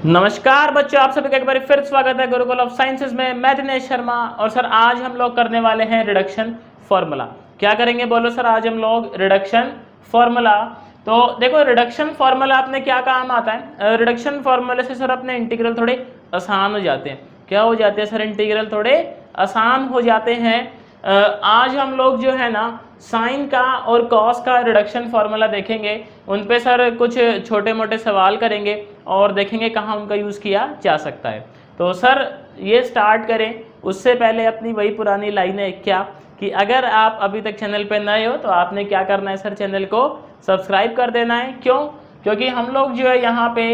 नमस्कार बच्चों, आप सभी का एक बार फिर स्वागत है गुरुकुल ऑफ साइंसेज में। मैं दिनेश शर्मा और सर आज हम लोग करने वाले हैं रिडक्शन फॉर्मूला। क्या करेंगे बोलो सर? आज हम लोग रिडक्शन फॉर्मूला। तो देखो रिडक्शन फॉर्मूला अपने क्या काम आता है? रिडक्शन फॉर्मूले से सर अपने इंटीग्रल थोड़े आसान हो जाते हैं। क्या हो जाते हैं सर? इंटीग्रल थोड़े आसान हो जाते हैं। आज हम लोग जो है ना साइन का और कॉस का रिडक्शन फार्मूला देखेंगे। उन पे सर कुछ छोटे मोटे सवाल करेंगे और देखेंगे कहाँ उनका यूज़ किया जा सकता है। तो सर ये स्टार्ट करें उससे पहले अपनी वही पुरानी लाइनें क्या कि अगर आप अभी तक चैनल पे नए हो तो आपने क्या करना है सर? चैनल को सब्सक्राइब कर देना है। क्यों? क्योंकि हम लोग जो है यहाँ पे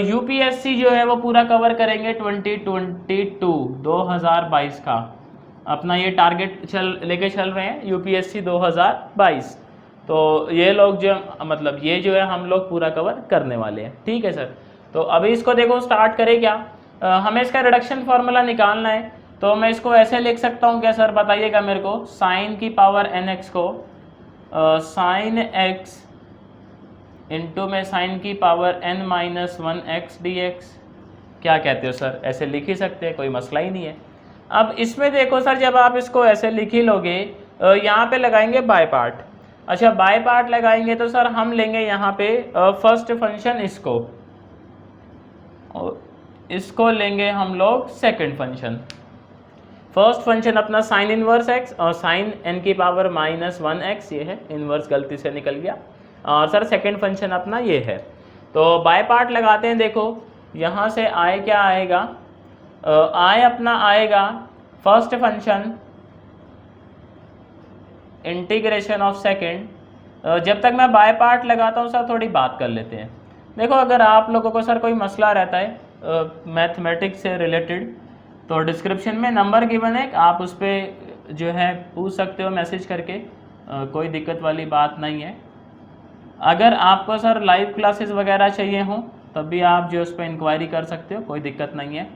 यूपीएससी जो है वो पूरा कवर करेंगे 2022 का अपना ये टारगेट लेके चल रहे हैं यूपीएससी 2022। तो ये लोग जो मतलब ये जो है हम लोग पूरा कवर करने वाले हैं। ठीक है सर। तो अभी इसको देखो स्टार्ट करें क्या? हमें इसका रिडक्शन फार्मूला निकालना है। तो मैं इसको ऐसे लिख सकता हूँ क्या सर? बताइएगा मेरे को। साइन की पावर एन एक्स को साइन एक्स इंटू में साइन की power n minus one x d x. क्या कहते हो सर? ऐसे लिख ही सकते हैं, कोई मसला ही नहीं है। अब इसमें देखो सर, जब आप इसको ऐसे लिख ही लोगे, यहाँ पे लगाएंगे बाय पार्ट। अच्छा बाय पार्ट लगाएंगे तो सर हम लेंगे यहाँ पे फर्स्ट फंक्शन इसको, और इसको लेंगे हम लोग सेकंड फंक्शन। फर्स्ट फंक्शन अपना साइन इनवर्स एक्स और साइन एन की पावर माइनस वन एक्स, ये है इनवर्स गलती से निकल गया। और सर सेकंड फंक्शन अपना ये है। तो बाय पार्ट लगाते हैं। देखो यहाँ से आए क्या आएगा? आए अपना आएगा first function integration of second. जब तक मैं बाय पार्ट लगाता हूँ सर थोड़ी बात कर लेते हैं। देखो अगर आप लोगों को सर कोई मसला रहता है मैथमेटिक्स से रिलेटेड तो डिस्क्रिप्शन में नंबर गिवन है, आप उस पर जो है पूछ सकते हो मैसेज करके। कोई दिक्कत वाली बात नहीं है। अगर आपको सर लाइव क्लासेस वगैरह चाहिए हो तब भी आप जो उस पर इंक्वायरी कर सकते हो, कोई दिक्कत नहीं है।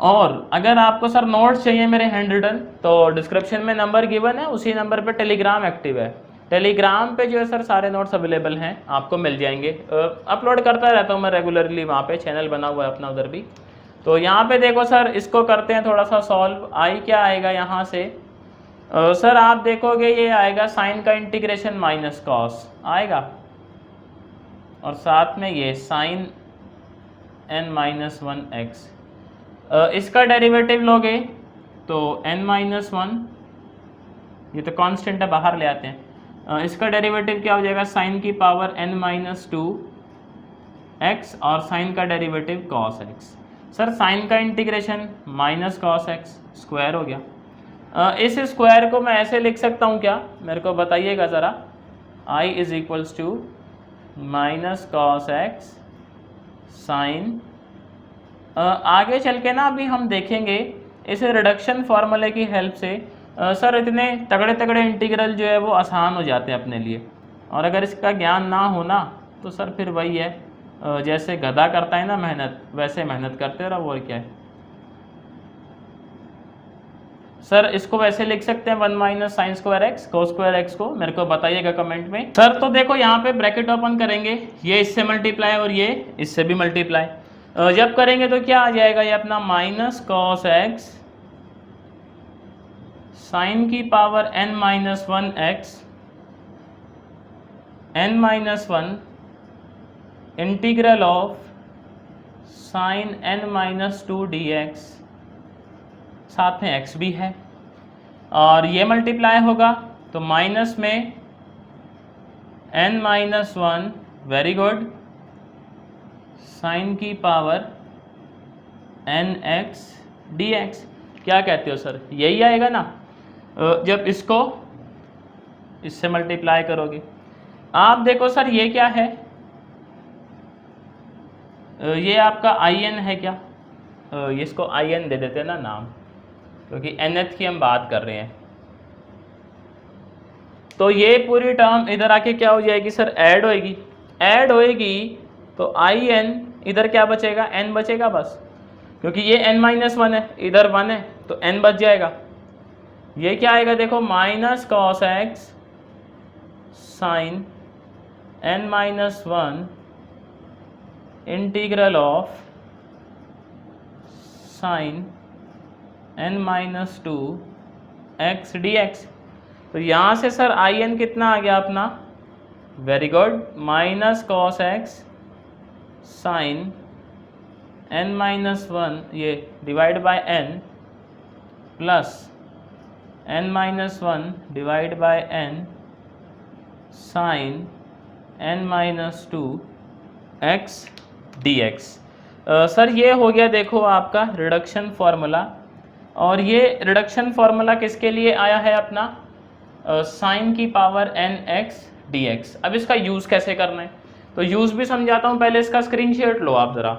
और अगर आपको सर नोट्स चाहिए मेरे हैंड रिटन तो डिस्क्रिप्शन में नंबर गिवन है, उसी नंबर पे टेलीग्राम एक्टिव है। टेलीग्राम पे जो है सर सारे नोट्स अवेलेबल हैं, आपको मिल जाएंगे। अपलोड करता रहता हूँ मैं रेगुलरली, वहाँ पे चैनल बना हुआ है अपना उधर भी। तो यहाँ पे देखो सर इसको करते हैं थोड़ा सा सॉल्व। आई क्या आएगा यहाँ से? सर आप देखोगे ये आएगा साइन का इंटीग्रेशन माइनस कॉस आएगा, और साथ में ये sine n minus one x. इसका डेरिवेटिव लोगे तो n माइनस वन, ये तो कांस्टेंट है बाहर ले आते हैं। इसका डेरिवेटिव क्या हो जाएगा? साइन की power n minus two x और साइन का derivative cos x। Sir sine का integration minus cos x square हो गया। इस स्क्वायर को मैं ऐसे लिख सकता हूँ क्या? मेरे को बताइएगा ज़रा। i is equals to minus cos x sine. आगे चल के ना अभी हम देखेंगे इस रिडक्शन फार्मूले की हेल्प से सर इतने तगड़े तगड़े इंटीग्रल जो है वो आसान हो जाते हैं अपने लिए। और अगर इसका ज्ञान ना हो ना तो सर फिर वही है, जैसे गधा करता है ना मेहनत, वैसे मेहनत करते रहो और क्या है। सर इसको वैसे लिख सकते हैं 1 minus sine square x cos square x को, मेरे को बताइएगा कमेंट में। सर तो देखो यहाँ पे ब्रैकेट ओपन करेंगे, ये इससे मल्टीप्लाई और ये इससे भी मल्टीप्लाई जब करेंगे तो क्या आ जाएगा? ये अपना माइनस कॉस एक्स साइन की power n minus one x n minus one integral of sign n minus to D x, साथ में x भी है और ये मल्टीप्लाई होगा तो माइनस में n minus one, very good, sine की power n x d x. क्या कहते हो सर? यही आएगा ना जब इसको इससे मल्टीप्लाई करोगे। आप देखो सर ये क्या है? ये आपका आई एन है क्या? इसको आई एन दे देते हैं ना नाम, क्योंकि nth की हम बात कर रहे हैं। तो ये पूरी टर्म इधर आके क्या हो जाएगी सर? ऐड होएगी। ऐड होएगी तो आई एन इधर क्या बचेगा? n बचेगा बस, क्योंकि ये n माइनस वन है, इधर 1 है तो n बच जाएगा। ये क्या आएगा? देखो minus cos x sine n minus one integral of sine n-2 x dx। तो यहाँ से सर आई एन कितना आ गया अपना, very good, minus cos x sine n-1 ये divide by n plus n-1 divide by n sine n-2 x dx। Sir ये हो गया देखो आपका रिडक्शन फार्मूला, और ये रिडक्शन फार्मूला किसके लिए आया है अपना, साइन की पावर nx dx। अब इसका यूज़ कैसे करना है, तो यूज़ भी समझाता हूँ, पहले इसका स्क्रीनशॉट लो आप ज़रा।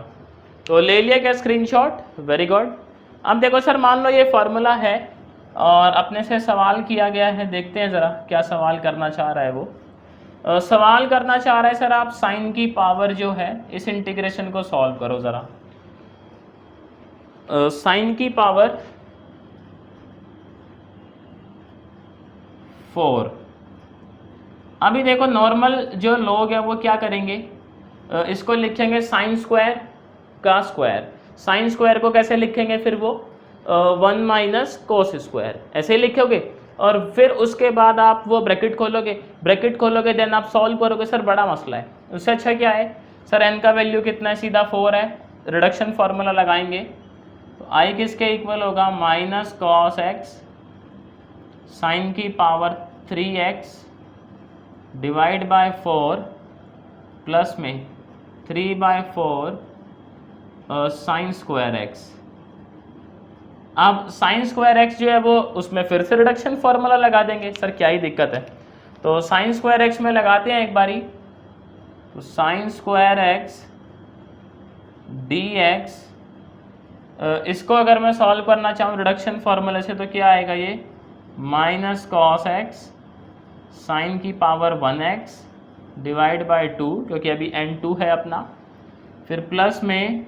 तो ले लिया क्या स्क्रीनशॉट, वेरी गुड। अब देखो सर मान लो ये फार्मूला है और अपने से सवाल किया गया है, देखते हैं ज़रा क्या सवाल करना चाह रहा है वो। सवाल करना चाह रहा है सर आप साइन की पावर जो है इस इंटीग्रेशन को सॉल्व करो ज़रा। साइन की पावर 4। अभी देखो नॉर्मल जो लोग हैं वो क्या करेंगे, इसको लिखेंगे साइन स्क्वायर का स्क्वायर। साइन स्क्वायर को कैसे लिखेंगे फिर वो 1 माइनस कोस स्क्वायर, ऐसे ही लिखोगे, और फिर उसके बाद आप वो ब्रैकेट खोलोगे देन आप सॉल्व करोगे। सर बड़ा मसला है, उससे अच्छा क्या है सर, n का वैल्यू कितना है, सीधा 4 है, रिडक्शन फार्मूला लगाएंगे तो i किसके इक्वल होगा, माइनस कॉस एक्स साइन की power 3x divide by 4 plus में 3/4 साइन स्क्वायर एक्स। अब साइन स्क्वायर एक्स जो है वो उसमें फिर से रिडक्शन फार्मूला लगा देंगे, सर क्या ही दिक्कत है। तो साइन स्क्वायर एक्स में लगाते हैं एक बारी, तो साइन स्क्वायर एक्स dx, इसको अगर मैं सॉल्व करना चाहूँ रिडक्शन फार्मूले से तो क्या आएगा, ये माइनस कॉस एक्स साइन की पावर 1x डिवाइड बाय 2, क्योंकि अभी n2 है अपना, फिर प्लस में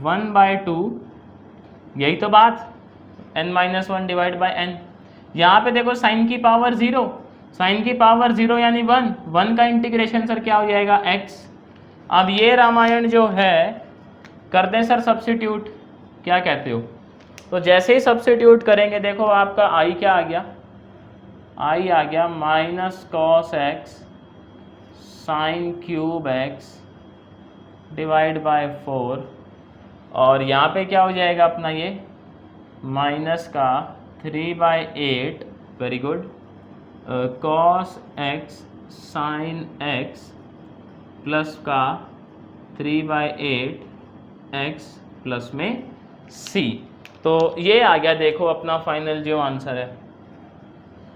1/2, यही तो बात, n-1 डिवाइड बाय n। यहाँ पे देखो साइन की पावर 0, साइन की पावर 0 यानी 1 का इंटीग्रेशन सर क्या हो जाएगा, x। अब ये रामायण जो है कर दें सर सब्स्टिट्यूट, क्या कहते हो। तो जैसे ही सब्स्टिट्यूट करेंगे देखो आपका i क्या आ गया, i आ गया minus cos x sine cube x divide by 4, और यहाँ पे क्या हो जाएगा अपना ये माइनस का 3/8, very good, cos x sine x plus का 3/8 एक्स प्लस में c। तो ये आ गया देखो अपना फाइनल जो आंसर है।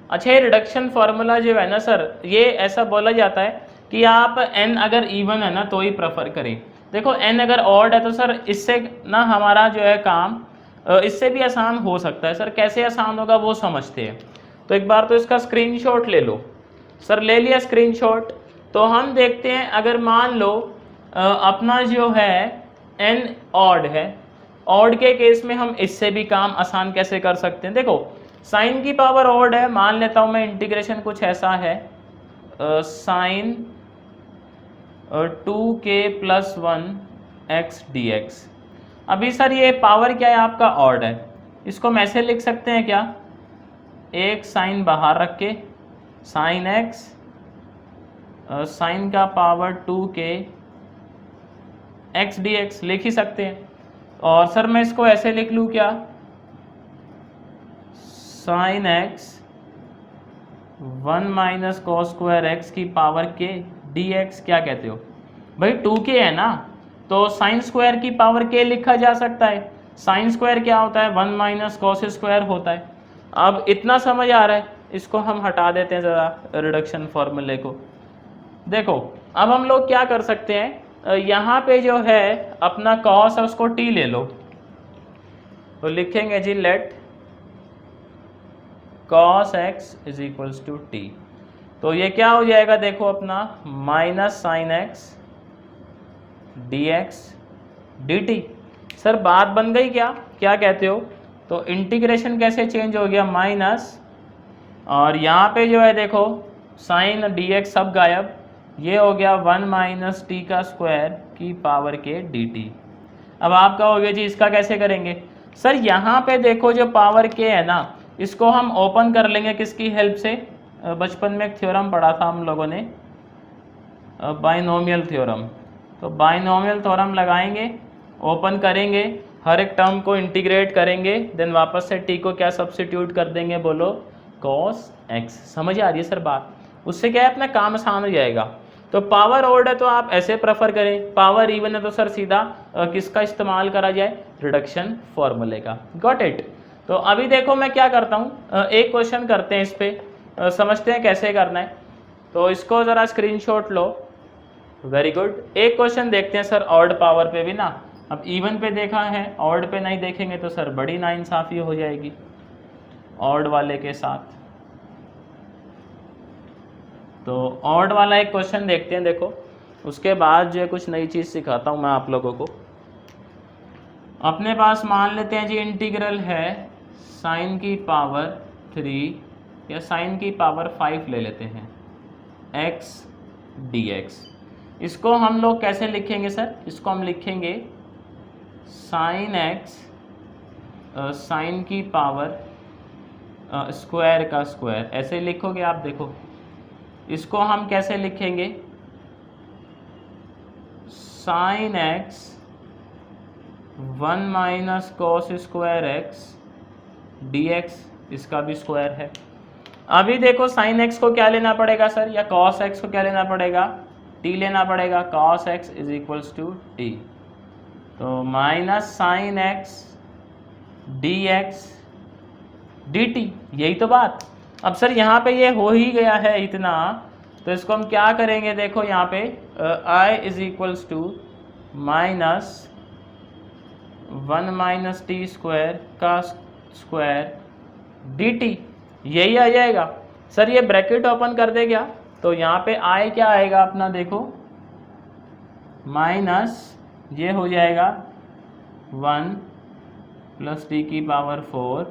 अच्छा ये रिडक्शन फार्मूला जो है ना सर, ये ऐसा बोला जाता है कि आप n अगर इवन है ना तो ही प्रेफर करें। देखो n अगर ऑड है तो सर इससे ना हमारा जो है काम इससे भी आसान हो सकता है। सर कैसे आसान होगा वो समझते हैं। तो एक बार तो इसका स्क्रीनशॉट ले लो। सर ले लिया स्क्रीनशॉट। तो हम देखते हैं अगर मान लो अपना जो है n ऑड है, ऑड के केस में हम इससे भी काम आसान कैसे कर सकते हैं। देखो साइन की पावर ऑड है, मान लेता हूँ मैं इंटीग्रेशन कुछ ऐसा है, साइन 2k + 1 x dx। अभी सर ये पावर क्या है आपका, ऑड है, इसको हम ऐसे लिख सकते हैं क्या, एक साइन बाहर रख के साइन x साइन का पावर 2k x dx लिख ही सकते हैं। और सर मैं इसको ऐसे लिख लूँ क्या, sine x 1 minus cos square x की पावर k dx, क्या कहते हो भाई, 2k है ना, तो साइन स्क्वायर की पावर k लिखा जा सकता है। साइन स्क्वायर क्या होता है, 1 माइनस कॉस स्क्वायर होता है। अब इतना समझ आ रहा है, इसको हम हटा देते हैं ज़रा रिडक्शन फॉर्मूले को। देखो अब हम लोग क्या कर सकते हैं, यहाँ पे जो है अपना कॉस है उसको t ले लो, तो लिखेंगे जी let cos x is equals to t। तो ये क्या हो जाएगा देखो अपना minus sine x dx dt। Sir बात बन गई क्या, क्या कहते हो। तो इंटीग्रेशन कैसे चेंज हो गया, माइनस, और यहाँ पे जो है देखो साइन dx सब गायब, ये हो गया 1 माइनस टी का स्क्वायर की पावर के dt। अब आप कहोगे जी इसका कैसे करेंगे? सर यहाँ पे देखो जो पावर के है ना, इसको हम ओपन कर लेंगे किसकी हेल्प से? बचपन में एक थ्योरम पढ़ा था हम लोगों ने, बाइनोमियल थ्योरम। तो बाइनोमियल थ्योरम लगाएंगे, ओपन करेंगे, हर एक टर्म को इंटीग्रेट करेंगे, देन वापस से t को क्या सब्स्टिट्यूट कर देंगे? बोलो cos x। समझ आ रही है सर बात? उससे क्या है, अपना काम आसान हो जाएगा। तो पावर ऑड है तो आप ऐसे प्रेफर करें, पावर इवन है तो सर सीधा किसका इस्तेमाल करा जाए? रिडक्शन फॉर्मूले का। Got it? तो अभी देखो मैं क्या करता हूँ, एक क्वेश्चन करते हैं इस पर, समझते हैं कैसे करना है। तो इसको ज़रा स्क्रीनशॉट लो। Very good. एक क्वेश्चन देखते हैं सर ऑड पावर पे भी ना। अब इवन पे देखा है, ऑड पे नहीं देखेंगे तो सर बड़ी नाइंसाफ़ी हो जाएगी ऑड वाले के साथ। तो ऑड वाला एक क्वेश्चन देखते हैं। देखो उसके बाद जो है कुछ नई चीज़ सिखाता हूँ मैं आप लोगों को। अपने पास मान लेते हैं जी इंटीग्रल है साइन की पावर 3 या साइन की पावर 5 ले लेते हैं x dx। इसको हम लोग कैसे लिखेंगे सर? इसको हम लिखेंगे साइन x साइन की पावर स्क्वायर का स्क्वायर, ऐसे लिखोगे आप। देखो इसको हम कैसे लिखेंगे? Sine x 1 minus cos square x dx, इसका भी स्क्वायर है। अभी देखो साइन x को क्या लेना पड़ेगा सर, या कॉस x को क्या लेना पड़ेगा? t लेना पड़ेगा। Cos x is equals to t। तो minus sine x dx dt, यही तो बात। अब सर यहाँ पे ये हो ही गया है इतना, तो इसको हम क्या करेंगे? देखो यहाँ पे i is equals to minus 1 minus t square का स्क्वायर dt, यही आ जाएगा। सर ये ब्रैकेट ओपन कर दे क्या? तो यहाँ पे i क्या आएगा अपना? देखो माइनस ये हो जाएगा 1 प्लस टी की power 4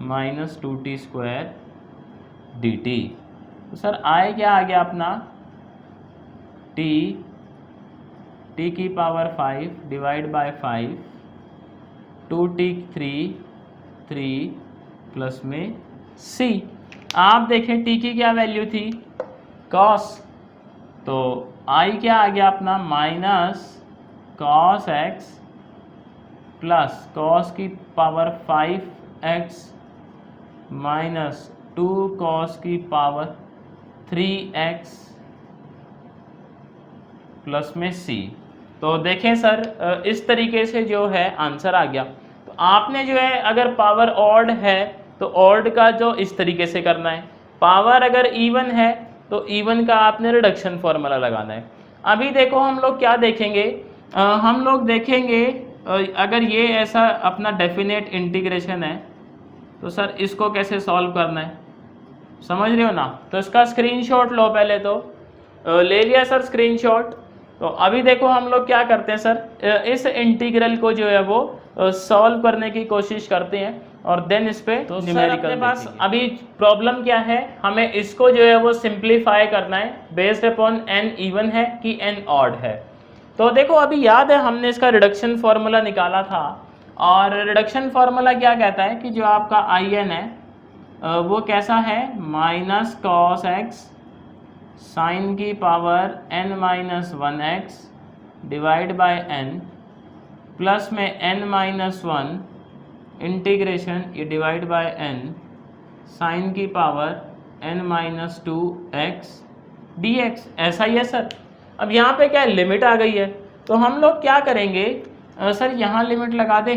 minus 2t square dt। तो सर i क्या आ गया अपना? t की power 5 divide by 5 2t 3 plus में c। आप देखें t की क्या वैल्यू थी? cos। तो i क्या आ गया अपना? Minus cos x plus cos की पावर 5x माइनस 2 cos की पावर 3x प्लस में c। तो देखें सर इस तरीके से जो है आंसर आ गया। तो आपने जो है अगर पावर ऑड है तो ऑड का जो इस तरीके से करना है, पावर अगर इवन है तो इवन का आपने रिडक्शन फॉर्मूला लगाना है। अभी देखो हम लोग क्या देखेंगे, हम लोग देखेंगे अगर ये ऐसा अपना डेफिनेट इंटीग्रेशन है तो सर इसको कैसे सॉल्व करना है, समझ रहे हो ना? तो इसका स्क्रीनशॉट लो पहले। तो ले लिया सर स्क्रीनशॉट। तो अभी देखो हम लोग क्या करते हैं सर, इस इंटीग्रल को जो है वो सॉल्व करने की कोशिश करते हैं और देन इस पे तो न्यूमेरिकल अपने पास अभी प्रॉब्लम क्या है, हमें इसको जो है वो सिंप्लीफाई करना है बेस्ड अपॉन n इवन है कि n ऑड है। तो देखो अभी याद है हमने इसका रिडक्शन फार्मूला निकाला था, और रिडक्शन फार्मूला क्या कहता है कि जो आपका in है वो कैसा है? माइनस कॉस एक्स साइन की power n minus 1x divide by n plus में n माइनस 1 इंटीग्रेशन ये डिवाइड बाय n साइन की power n minus 2x dx। ऐसा ही है सर। अब यहाँ पे क्या लिमिट आ गई है, तो हम लोग क्या करेंगे सर, यहाँ लिमिट लगा दे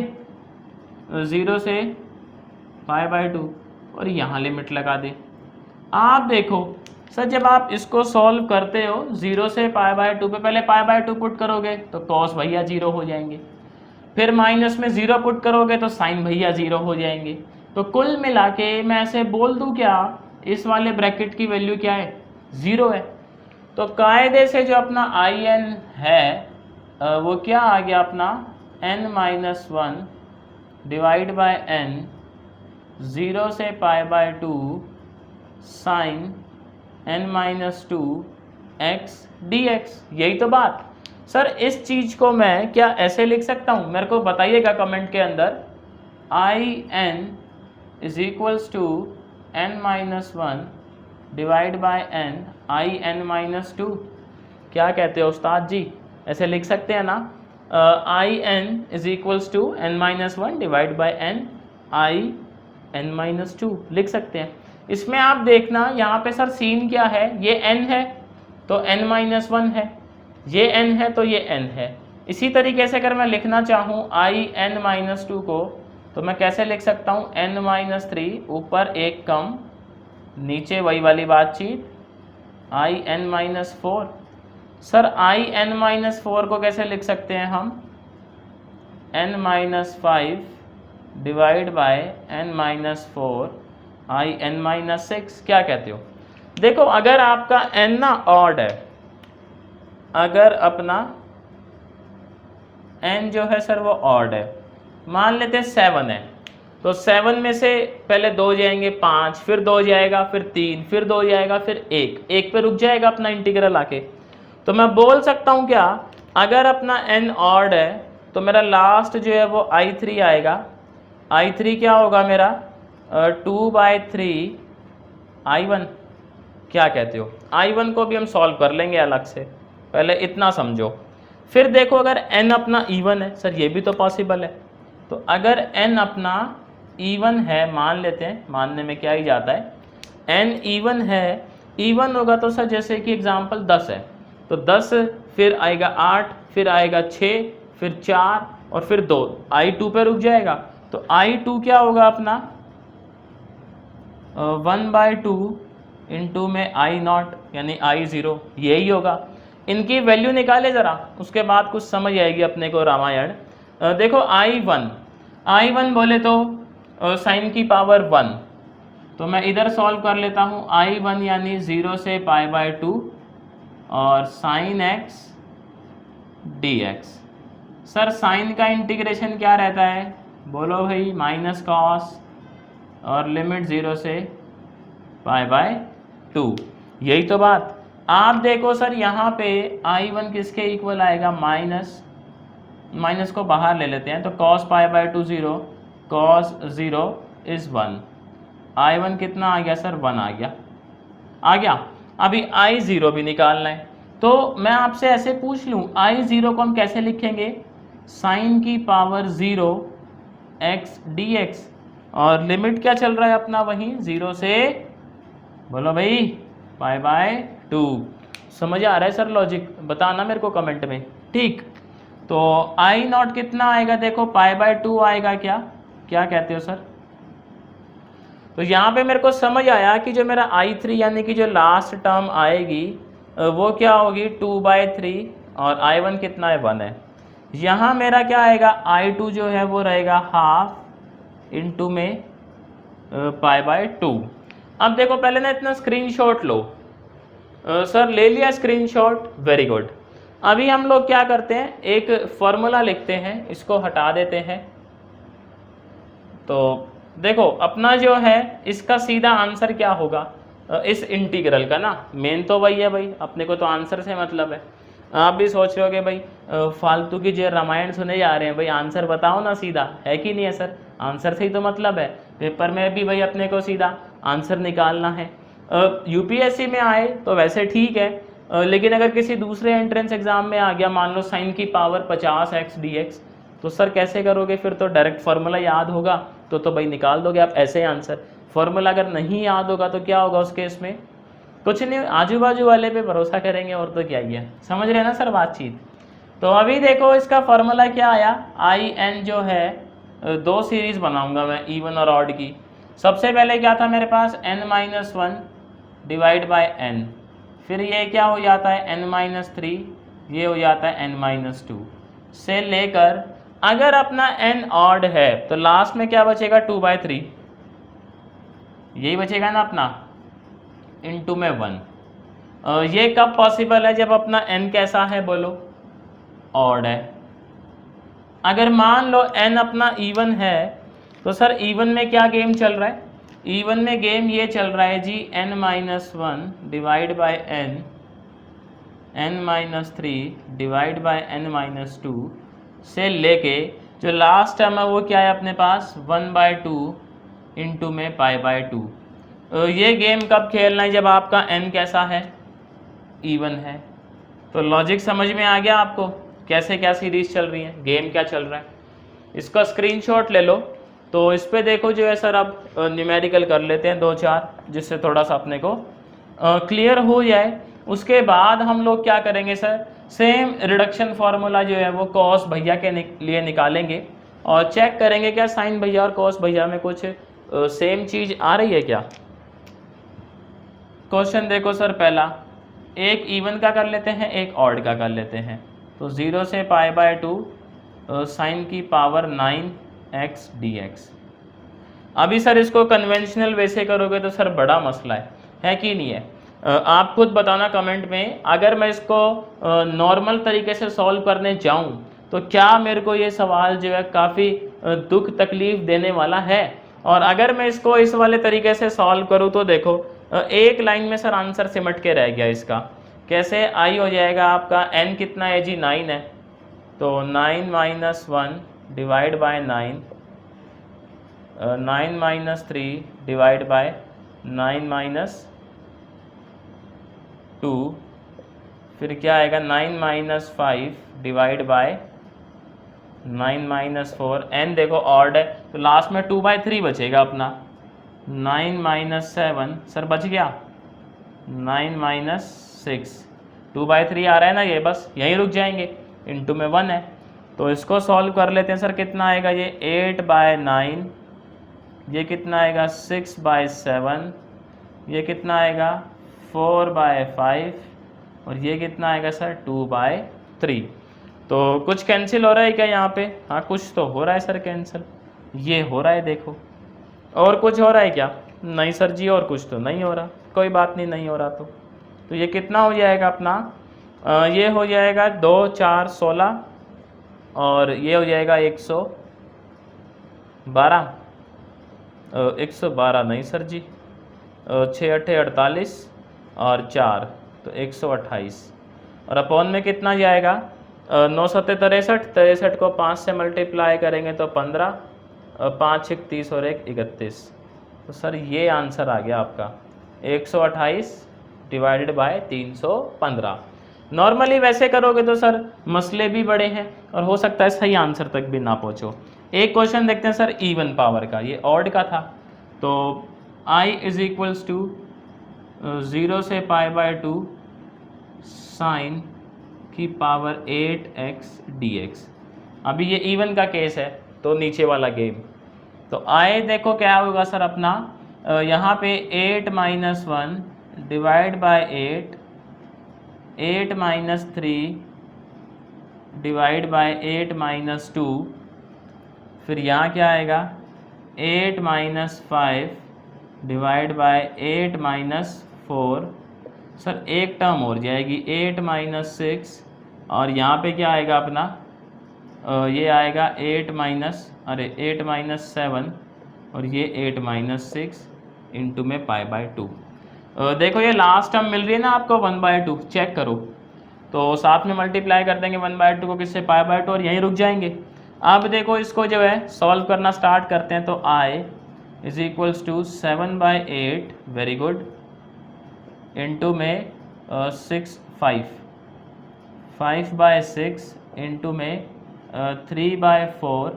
0 से π/2 और यहाँ लिमिट लगा दे। आप देखो सर जब आप इसको सॉल्व करते हो 0 से π/2 पे पहले π/2 पुट करोगे तो कॉस भैया 0 हो जाएंगे, फिर माइनस में 0 पुट करोगे तो साइन भैया 0 हो जाएंगे। तो कुल मिला के मैं ऐसे बोल दूं क्या, इस वाले ब्रैकेट की वैल्यू क्या है? 0 है। तो कायदे से जो अपना in है वो क्या आ गया अपना? n minus 1 divide by n 0 से π/2 sine n minus 2 x dx, यही तो बात। सर इस चीज़ को मैं क्या ऐसे लिख सकता हूँ, मेरे को बताइएगा कमेंट के अंदर। I n is equals to n minus one divide by n I n minus two. क्या कहते हो उस्ताद जी, ऐसे लिख सकते हैं ना? I n is equals to n minus one divide by n I n minus two लिख सकते हैं। इसमें आप देखना यहाँ पे सर सीन क्या है, ये n है तो n माइनस वन है, ये n है तो ये n है। इसी तरीके से अगर मैं लिखना चाहूँ आई एन माइनस टू को तो मैं कैसे लिख सकता हूँ, n माइनस थ्री ऊपर एक कम नीचे वही वाली बातचीत I n minus four. Sir I n minus four को कैसे लिख सकते हैं हम, n minus five divide by n minus four I n minus six. क्या कहते हो? देखो अगर आपका n ना ऑड है, अगर अपना n जो है सर वो ऑड है, मान लेते हैं 7 है, तो 7 में से पहले 2 जाएंगे 5, फिर 2 जाएगा, फिर 3, फिर 2 जाएगा, फिर 1 पे रुक जाएगा अपना इंटीग्रल आके। तो मैं बोल सकता हूँ क्या, अगर अपना n ऑड है तो मेरा लास्ट जो है वो I3 आएगा। I3 क्या होगा मेरा 2/3 I1। क्या कहते हो? I1 को भी हम सॉल्व कर लेंगे अलग से, पहले इतना समझो। फिर देखो अगर n अपना इवन है, सर ये भी तो पॉसिबल है, तो अगर n अपना इवन है, मान लेते हैं, मानने में क्या ही जाता है, n इवन है, इवन होगा तो सर जैसे कि एग्जांपल 10 है तो 10 फिर आएगा 8, फिर आएगा 6, फिर 4 और फिर 2, I2 पे रुक जाएगा। तो I2 क्या होगा अपना 1/2 इंटू में I0 यानी I0, यही होगा। इनकी वैल्यू निकाले ज़रा, उसके बाद कुछ समझ आएगी अपने को रामायण। देखो I1 बोले तो साइन की पावर 1, तो मैं इधर सॉल्व कर लेता हूँ। I1 यानी 0 से π/2 और sine x dx। Sir sine का इंटीग्रेशन क्या रहता है, बोलो भाई, माइनस कॉस और लिमिट 0 से π/2, यही तो बात। आप देखो सर यहाँ पे I1 किसके इक्वल आएगा, माइनस को बाहर ले लेते हैं तो cos π/2 0, cos 0 इज़ 1। I1 कितना आ गया सर, 1 आ गया। अभी I0 भी निकालना है, तो मैं आपसे ऐसे पूछ लूँ I0 को हम कैसे लिखेंगे, साइन की पावर 0 x dx, और लिमिट क्या चल रहा है अपना वहीं 0 से, बोलो भाई, π/2। समझ आ रहा है सर लॉजिक, बताना मेरे को कमेंट में, ठीक। तो I0 कितना आएगा, देखो π/2 आएगा, क्या कहते हो सर? तो यहाँ पे मेरे को समझ आया कि जो मेरा I3 यानी कि जो लास्ट टर्म आएगी वो क्या होगी 2/3, और I1 कितना है, 1 है। यहाँ मेरा क्या आएगा, I2 जो है वो रहेगा हाफ इंटू में π/2। अब देखो पहले ना इतना स्क्रीनशॉट लो। सर ले लिया स्क्रीनशॉट, वेरी गुड। अभी हम लोग क्या करते हैं, एक फॉर्मूला लिखते हैं, इसको हटा देते हैं। तो देखो अपना जो है इसका सीधा आंसर क्या होगा, इस इंटीग्रल का ना, मेन तो वही है भाई, अपने को तो आंसर से मतलब है। आप भी सोच रहे हो कि भाई फालतू की जो रामायण सुने जा रहे हैं, भाई आंसर बताओ ना, सीधा है कि नहीं है सर, आंसर से ही तो मतलब है। पेपर में भी भाई अपने को सीधा आंसर निकालना है। यूपीएससी में आए तो वैसे ठीक है, लेकिन अगर किसी दूसरे एंट्रेंस एग्जाम में आ गया, मान लो साइन की पावर 50x dx, तो सर कैसे करोगे फिर? तो डायरेक्ट फार्मूला याद होगा तो भाई निकाल दोगे आप ऐसे आंसर। फार्मूला अगर नहीं याद होगा तो क्या होगा उस केस में? कुछ नहीं, आजू बाजू वाले पे भरोसा करेंगे, और तो क्या ही है। समझ रहे हैं ना सर बातचीत? तो अभी देखो इसका फार्मूला क्या आया, आई एन जो है 2 सीरीज़ बनाऊंगा मैं, इवन और ऑड की। सबसे पहले क्या था मेरे पास, n-1 डिवाइड बाय n, फिर ये क्या हो जाता है n-3, ये हो जाता है n-2 से लेकर, अगर अपना n ऑड है तो लास्ट में क्या बचेगा 2/3, यही बचेगा ना अपना, इंटू में 1। ये कब पॉसिबल है, जब अपना n कैसा है, बोलो, ऑड है। अगर मान लो n अपना इवन है तो सर इवन में क्या गेम चल रहा है, इवन में गेम ये चल रहा है जी n-1 divide by n n-3 divide by n-2 से लेके जो लास्ट टर्म है वो क्या है अपने पास 1/2 इंटू में π/2। ये गेम कब खेलना है? जब आपका n कैसा है? इवन है। तो लॉजिक समझ में आ गया आपको कैसे क्या सीरीज चल रही है, गेम क्या चल रहा है। इसका स्क्रीनशॉट ले लो। तो इस पे देखो जो है सर अब न्यूमेरिकल कर लेते हैं 2-4 जिससे थोड़ा सा अपने को क्लियर हो जाए। उसके बाद हम लोग क्या करेंगे सर, सेम रिडक्शन फार्मूला जो है वो कॉस भैया के लिए निकालेंगे और चेक करेंगे क्या साइन भैया और कॉस भैया में कुछ सेम चीज़ आ रही है क्या। क्वेश्चन देखो सर, पहला एक इवन का कर लेते हैं, एक ऑड का कर लेते हैं। तो 0 से π/2 साइन की पावर 9x dx। अभी सर इसको कन्वेंशनल वैसे करोगे तो सर बड़ा मसला है कि नहीं है? आप खुद बताना कमेंट में। अगर मैं इसको नॉर्मल तरीके से सॉल्व करने जाऊं तो क्या मेरे को ये सवाल जो है काफ़ी दुख तकलीफ देने वाला है, और अगर मैं इसको इस वाले तरीके से सॉल्व करूं तो देखो एक लाइन में सर आंसर सिमट के रह गया इसका। कैसे? आई हो जाएगा आपका n कितना है जी 9 है, तो 9 - 1 डिवाइड बाय 9, 9 - 3 डिवाइड बाय 9 - 2, फिर क्या आएगा 9 - 5 डिवाइड बाय 9 - 4। n देखो ऑड है तो लास्ट में 2/3 बचेगा अपना। 9 - 7 सर बच गया, 9 - 6, 2/3 आ रहा है ना, ये बस यहीं रुक जाएंगे, इंटू में 1 है। तो इसको सॉल्व कर लेते हैं सर। कितना आएगा ये 8/9, ये कितना आएगा 6/7, ये कितना आएगा 4/5, और ये कितना आएगा सर 2/3। तो कुछ कैंसिल हो रहा है क्या यहाँ पे? हाँ कुछ तो हो रहा है सर कैंसिल, ये हो रहा है देखो। और कुछ हो रहा है क्या? नहीं सर जी, और कुछ तो नहीं हो रहा। कोई बात नहीं, नहीं हो रहा तो ये कितना हो जाएगा अपना, ये हो जाएगा 2 - 4 = 16, और ये हो जाएगा 112, 112 नहीं सर जी, 6 - 8 = 48 और 4 तो 128, और अपॉन में कितना जाएगा 9 × 7 = 63, 63 को 5 से मल्टीप्लाई करेंगे तो 15, 5 × 6 = 30 और 1 = 31। तो सर ये आंसर आ गया आपका 128 डिवाइडेड बाय 315। नॉर्मली वैसे करोगे तो सर मसले भी बड़े हैं और हो सकता है सही आंसर तक भी ना पहुँचो। एक क्वेश्चन देखते हैं सर इवन पावर का, ये ऑड का था। तो I = 0 से π/2 साइन की पावर 8x dx। अभी ये इवन का केस है तो नीचे वाला गेम। तो I देखो क्या होगा सर अपना, यहाँ पे 8 - 1 डिवाइड बाय 8, 8 - 3 डिवाइड बाय 8 - 2, फिर यहाँ क्या आएगा 8 - 5 डिवाइड बाय 8 - 4। सर एक टर्म और जाएगी 8 - 6, और यहाँ पे क्या आएगा अपना, ये आएगा 8 - 7, और ये 8 - 6 इंटू में π/2। देखो ये लास्ट टर्म मिल रही है ना आपको 1/2, चेक करो। तो साथ में मल्टीप्लाई कर देंगे 1/2 को किससे, π/2, और यहीं रुक जाएंगे। अब देखो इसको जो है सॉल्व करना स्टार्ट करते हैं। तो I = 7/8, वेरी गुड, इंटू में 6 5, 5/6 इंटू में 3/4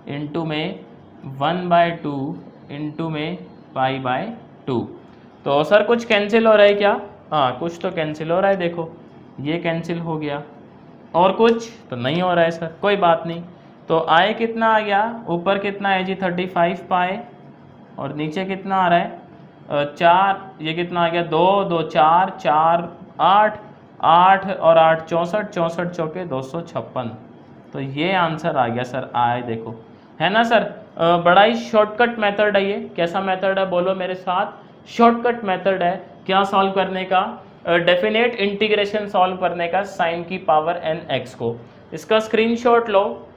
इंटू में 1/2 इंटू में π/2। तो सर कुछ कैंसिल हो रहा है क्या? हाँ कुछ तो कैंसिल हो रहा है, देखो ये कैंसिल हो गया, और कुछ तो नहीं हो रहा है सर। कोई बात नहीं। तो I कितना आ गया, ऊपर कितना है जी 35π, और नीचे कितना आ रहा है 4, ये कितना आ गया 2 2 4 4 8 8 और 8 64, 64 चौके 256। तो ये आंसर आ गया सर I, देखो है ना सर। बड़ा ही शॉर्टकट मेथड है ये। कैसा मेथड है बोलो मेरे साथ? शॉर्टकट मेथड है क्या सॉल्व करने का, डेफिनेट इंटीग्रेशन सॉल्व करने का साइन की पावर nx को। इसका स्क्रीनशॉट लो,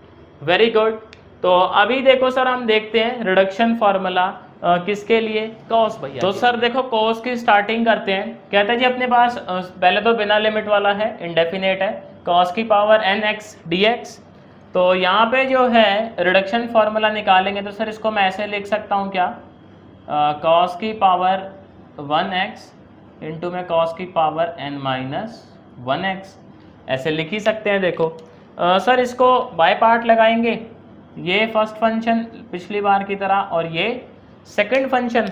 वेरी गुड। तो अभी देखो सर हम देखते हैं रिडक्शन फार्मूला किसके लिए, कॉस भैया। तो सर देखो कॉस की स्टार्टिंग करते हैं। कहते हैं जी अपने पास पहले तो बिना लिमिट वाला है, इंडेफिनेट है, कॉस की पावर nx dx। तो यहाँ पे जो है रिडक्शन फार्मूला निकालेंगे तो सर इसको मैं ऐसे लिख सकता हूँ क्या, कॉस की पावर 1x इंटू में कॉस की पावर n माइनस 1x, ऐसे लिख ही सकते हैं। देखो सर इसको बाय पार्ट लगाएंगे, ये फर्स्ट फंक्शन पिछली बार की तरह और ये सेकंड फंक्शन।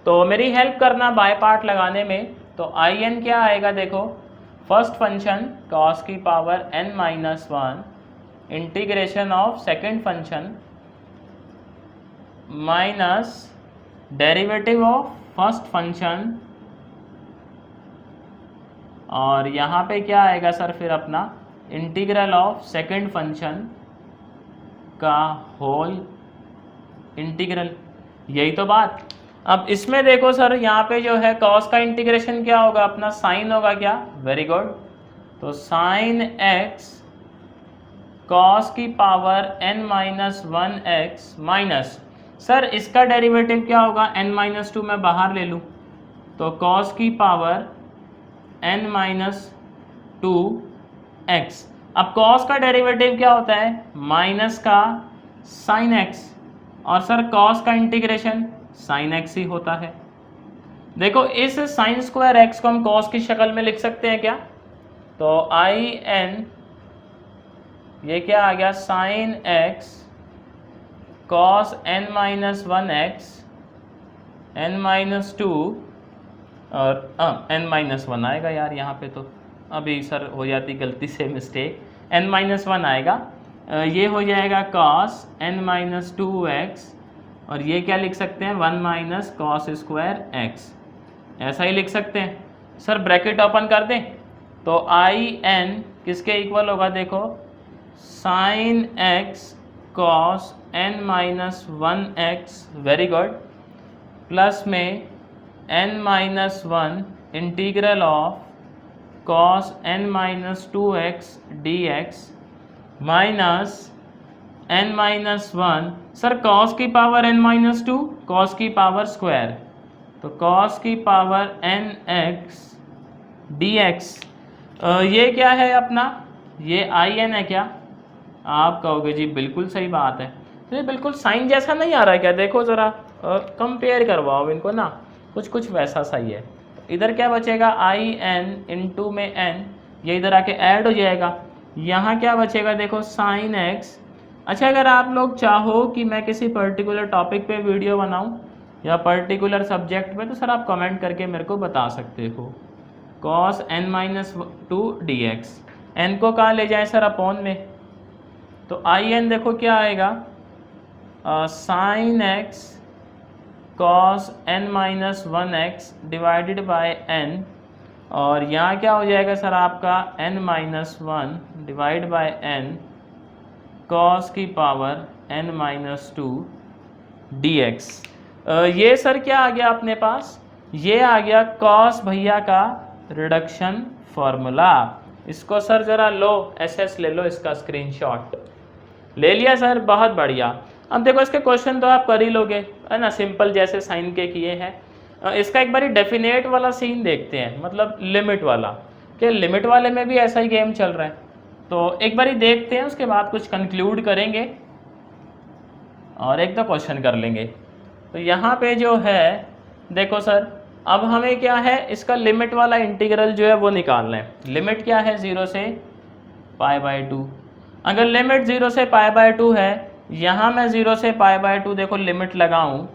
तो मेरी हेल्प करना बाय पार्ट लगाने में। तो आई एन क्या आएगा, देखो फर्स्ट फंक्शन कॉस की power n minus 1 integration of second function minus derivative of first function, और यहाँ पे क्या आएगा सर फिर अपना इंटीग्रल ऑफ सेकंड फंक्शन का होल इंटीग्रल, यही तो बात। अब इसमें देखो सर यहाँ पे जो है कॉस का इंटीग्रेशन क्या होगा अपना, साइन होगा क्या, वेरी गुड। तो साइन एक्स कॉस की power n minus 1x minus, sir इसका डेरिवेटिव क्या होगा, n माइनस 2 मैं बाहर ले लूँ तो कॉस की पावर n माइनस 2x। अब कॉस का डेरिवेटिव क्या होता है, माइनस का साइन x, और सर कॉस का इंटीग्रेशन साइन x ही होता है। देखो इस साइन स्क्वायर x को हम कॉस की शक्ल में लिख सकते हैं क्या, तो आई एन ये क्या आ गया, sine x cos n minus 1x n minus 2, और n माइनस 1 आएगा यार यहाँ पे, तो अभी सर हो जाती गलती से मिस्टेक, n माइनस 1 आएगा, ये हो जाएगा कॉस n माइनस 2x, और ये क्या लिख सकते हैं 1 माइनस कॉस स्क्वायर x, ऐसा ही लिख सकते हैं। सर ब्रैकेट ओपन कर दें तो आई एन किसके इक्वल होगा, देखो sine x cos n minus 1x, very good, plus में n minus 1 integral of cos n minus 2x dx minus n minus 1, sir cos की पावर n माइनस 2, कॉस की power square, तो cos की power nx dx, ये क्या है अपना, ये आई एन है क्या, आप कहोगे जी बिल्कुल सही बात है, तो ये बिल्कुल साइन जैसा नहीं आ रहा है क्या, देखो ज़रा कंपेयर करवाओ इनको ना, कुछ कुछ वैसा सही है। इधर क्या बचेगा, आई एन इंटू में एन, ये इधर आके ऐड हो जाएगा, यहाँ क्या बचेगा देखो साइन एक्स। अच्छा अगर आप लोग चाहो कि मैं किसी पर्टिकुलर टॉपिक पे वीडियो बनाऊं या पर्टिकुलर सब्जेक्ट पे, तो सर आप कमेंट करके मेरे को बता सकते हो। Cos n minus 2 d x, n को कहाँ ले जाएं सर, अपॉन में, तो आई एन देखो क्या आएगा, sine x cos n minus 1x divided by n, और यहाँ क्या हो जाएगा सर आपका n minus 1 divide by n cos की पावर n माइनस 2 dx। ये सर क्या आ गया अपने पास, ये आ गया कॉस भैया का रिडक्शन फार्मूला। इसको सर ज़रा लो एसएस ले लो, इसका स्क्रीनशॉट ले लिया सर, बहुत बढ़िया। अब देखो इसके क्वेश्चन तो आप कर ही लोगे है ना, सिंपल जैसे साइन के किए हैं। इसका एक बारी डेफिनेट वाला सीन देखते हैं, मतलब लिमिट वाला, कि लिमिट वाले में भी ऐसा ही गेम चल रहा है, तो एक बारी देखते हैं, उसके बाद कुछ कंक्लूड करेंगे और एक दो क्वेश्चन कर लेंगे। तो यहाँ पे जो है देखो सर, अब हमें क्या है, इसका लिमिट वाला इंटीग्रल जो है वो निकालना है। लिमिट क्या है, 0 से π/2। अगर लिमिट 0 से π/2 है, यहाँ मैं 0 से π/2 देखो लिमिट लगाऊं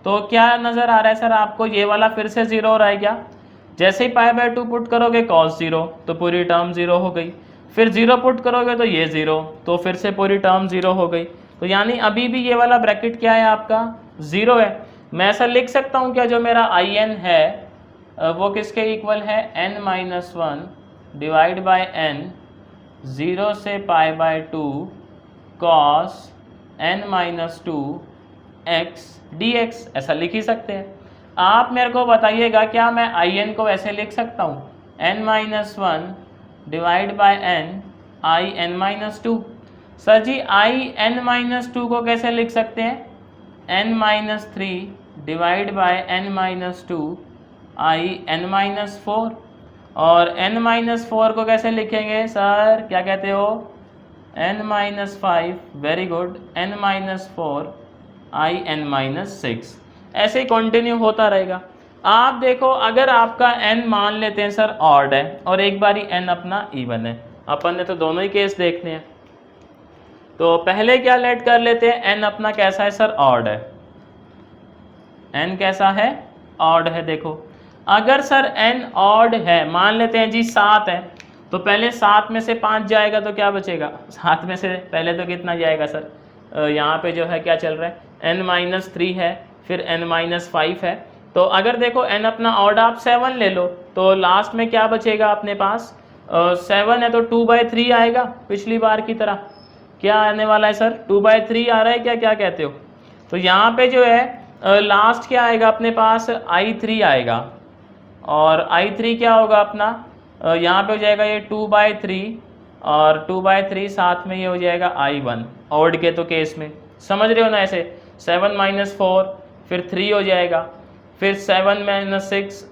तो क्या नज़र आ रहा है सर आपको, ये वाला फिर से 0 रह गया। जैसे ही π/2 पुट करोगे cos 0, तो पूरी टर्म 0 हो गई, फिर 0 पुट करोगे तो ये 0, तो फिर से पूरी टर्म 0 हो गई। तो यानी अभी भी ये वाला ब्रैकेट क्या है आपका, 0 है। मैं ऐसा लिख सकता हूँ क्या, जो मेरा आई एन है वो किसके इक्वल है, n minus 1 divide by n 0 से π/2 cos n minus 2 x dx, ऐसा लिख ही सकते हैं। आप मेरे को बताइएगा क्या मैं आई एन को ऐसे लिख सकता हूँ, n minus 1 divide by n I n minus 2। Sir ji I n minus 2 को कैसे लिख सकते हैं, n minus 3 divide by n minus 2 I n minus 4, और n माइनस 4 को कैसे लिखेंगे सर, क्या कहते हो, n minus 5, very good, n minus 4 आई n माइनस 6, ऐसे ही कंटिन्यू होता रहेगा। आप देखो अगर आपका n मान लेते हैं सर ऑड है और एक बारी n अपना इवन है, अपन ने तो दोनों ही केस देखने हैं, तो पहले क्या लेट कर लेते हैं, n अपना कैसा है सर, ऑड है, n कैसा है, ऑड है। देखो अगर सर n ऑड है, मान लेते हैं जी 7 है, तो पहले 7 में से 5 जाएगा तो क्या बचेगा, 7 में से पहले तो कितना जाएगा सर, यहाँ पे जो है क्या चल रहा है, n माइनस 3 है, फिर n माइनस 5 है, तो अगर देखो n अपना ऑड आप 7 ले लो तो लास्ट में क्या बचेगा अपने पास, 7 है तो 2/3 आएगा, पिछली बार की तरह क्या आने वाला है सर, 2/3 आ रहा है क्या, क्या कहते हो। तो यहाँ पे जो है लास्ट क्या आएगा अपने पास, i3 आएगा, और i3 क्या होगा अपना, यहाँ पे हो जाएगा ये 2/3, और 2/3 साथ में ये हो जाएगा i1, ऑड के तो केस में समझ रहे हो ना, ऐसे 7 माइनस 4, फिर 3 हो जाएगा, फिर 7 माइनस 6,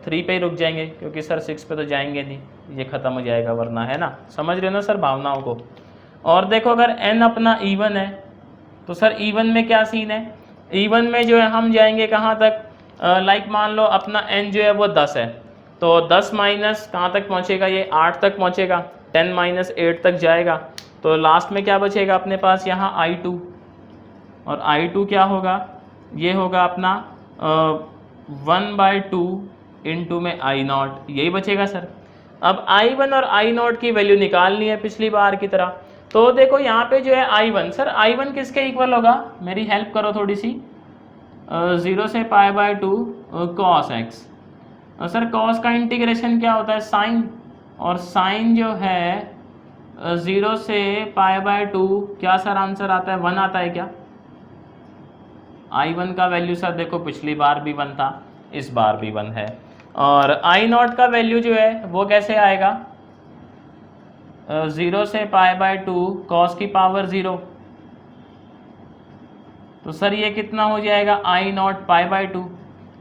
3 पे ही रुक जाएंगे क्योंकि सर 6 पे तो जाएंगे नहीं, ये ख़त्म हो जाएगा वरना, है ना, समझ रहे हो ना सर भावनाओं को। और देखो अगर n अपना इवन है तो सर इवन में क्या सीन है, इवन में जो है हम जाएंगे कहाँ तक, लाइक मान लो अपना n जो है वो 10 है, तो 10 माइनस कहाँ तक पहुँचेगा, ये 8 तक पहुँचेगा, 10 माइनस 8 तक जाएगा, तो लास्ट में क्या बचेगा अपने पास यहाँ i2, और i2 क्या होगा, ये होगा अपना 1/2 इंटू में i0, यही बचेगा सर। अब i1 और i0 की वैल्यू निकालनी है पिछली बार की तरह, तो देखो यहाँ पे जो है i1, सर i1 किसके इक्वल होगा, मेरी हेल्प करो थोड़ी सी, 0 से π/2 cos x, सर cos का इंटीग्रेशन क्या होता है, साइन, और साइन जो है 0 से π/2 क्या सर आंसर आता है, 1 आता है क्या, i1 का वैल्यू सर देखो पिछली बार भी 1 था, इस बार भी 1 है, और i0 का वैल्यू जो है वो कैसे आएगा, 0 से π/2 cos की पावर 0, तो सर ये कितना हो जाएगा i0 π/2।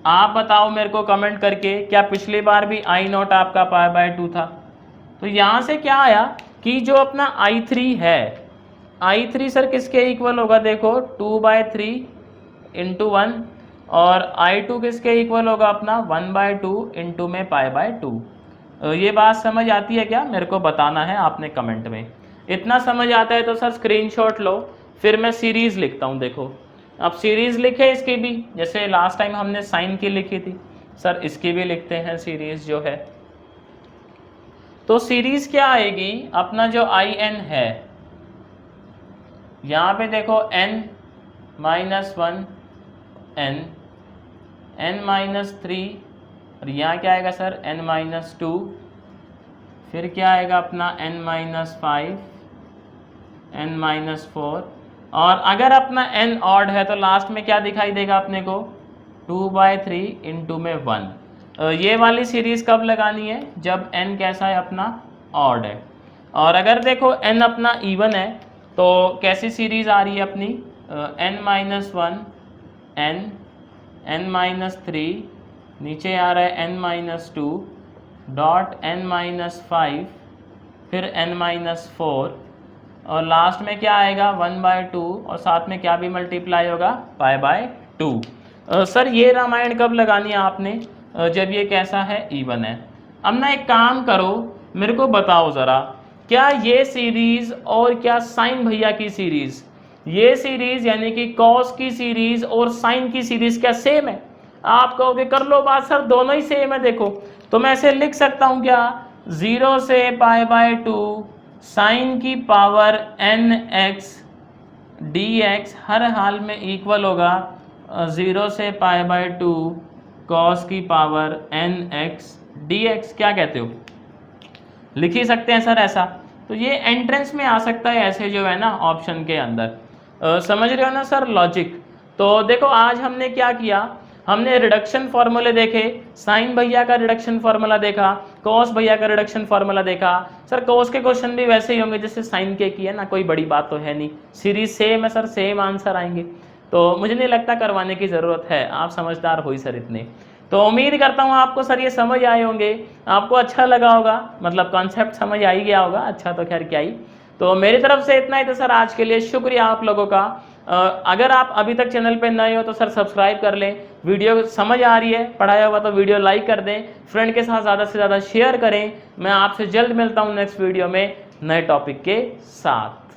आप बताओ मेरे को कमेंट करके, क्या पिछली बार भी i0 आपका π/2 था। तो यहाँ से क्या आया कि जो अपना i3 है, i3 सर किसके इक्वल होगा, देखो 2/3 इंटू 1, और i2 किसके इक्वल होगा अपना 1/2 इंटू में π/2। ये बात समझ आती है क्या, मेरे को बताना है आपने कमेंट में। इतना समझ आता है तो सर स्क्रीनशॉट लो, फिर मैं सीरीज़ लिखता हूँ। देखो अब सीरीज़ लिखे इसकी भी, जैसे लास्ट टाइम हमने साइन की लिखी थी, सर इसकी भी लिखते हैं सीरीज़ जो है। तो सीरीज़ क्या आएगी, अपना जो in है, यहाँ पे देखो n माइनस 1 n माइनस 3, और यहाँ क्या आएगा सर n माइनस 2, फिर क्या आएगा अपना n माइनस 5, n माइनस 4, और अगर अपना n ऑड है तो लास्ट में क्या दिखाई देगा अपने को 2/3 इंटू में 1। ये वाली सीरीज़ कब लगानी है, जब n कैसा है अपना ऑड है। और अगर देखो n अपना इवन है तो कैसी सीरीज़ आ रही है अपनी, n माइनस 1 n माइनस 3, नीचे आ रहा है n minus 2 dot n minus 5, फिर n माइनस 4, और लास्ट में क्या आएगा 1/2, और साथ में क्या भी मल्टीप्लाई होगा π/2। सर ये रामायण कब लगानी है आपने, जब ये कैसा है इवन है। अब ना एक काम करो, मेरे को बताओ ज़रा, क्या ये सीरीज़ और क्या साइन भैया की सीरीज़, ये सीरीज़ यानी कि कॉस की सीरीज़ और साइन की सीरीज़ क्या सेम है। आप कहोगे कर लो बात सर दोनों ही सेम है, देखो तो मैं ऐसे लिख सकता हूँ क्या, 0 से π/2 साइन की पावर nx dx हर हाल में इक्वल होगा 0 से π/2 कॉस की पावर nx dx। क्या कहते हो, लिख ही सकते हैं सर ऐसा। तो ये एंट्रेंस में आ सकता है ऐसे जो है ना ऑप्शन के अंदर। समझ रहे हो ना सर लॉजिक। तो देखो आज हमने क्या किया, हमने रिडक्शन फार्मूले देखे, साइन भैया का रिडक्शन फार्मूला देखा, कॉस भैया का रिडक्शन फार्मूला देखा। सर कॉस के क्वेश्चन भी वैसे ही होंगे जैसे साइन के किए ना, कोई बड़ी बात तो है नहीं, सीरीज सेम है सर, सेम आंसर आएंगे। तो मुझे नहीं लगता करवाने की ज़रूरत है, आप समझदार हो ही सर इतने। तो उम्मीद करता हूँ आपको सर ये समझ आए होंगे, आपको अच्छा लगा होगा, मतलब कॉन्सेप्ट समझ आ ही गया होगा, अच्छा तो खैर क्या ही। तो मेरी तरफ से इतना ही था सर आज के लिए, शुक्रिया आप लोगों का। अगर आप अभी तक चैनल पे नए हो तो सर सब्सक्राइब कर लें, वीडियो समझ आ रही है, पढ़ाया हुआ तो वीडियो लाइक कर दें, फ्रेंड के साथ ज़्यादा से ज़्यादा शेयर करें। मैं आपसे जल्द मिलता हूँ नेक्स्ट वीडियो में नए टॉपिक के साथ।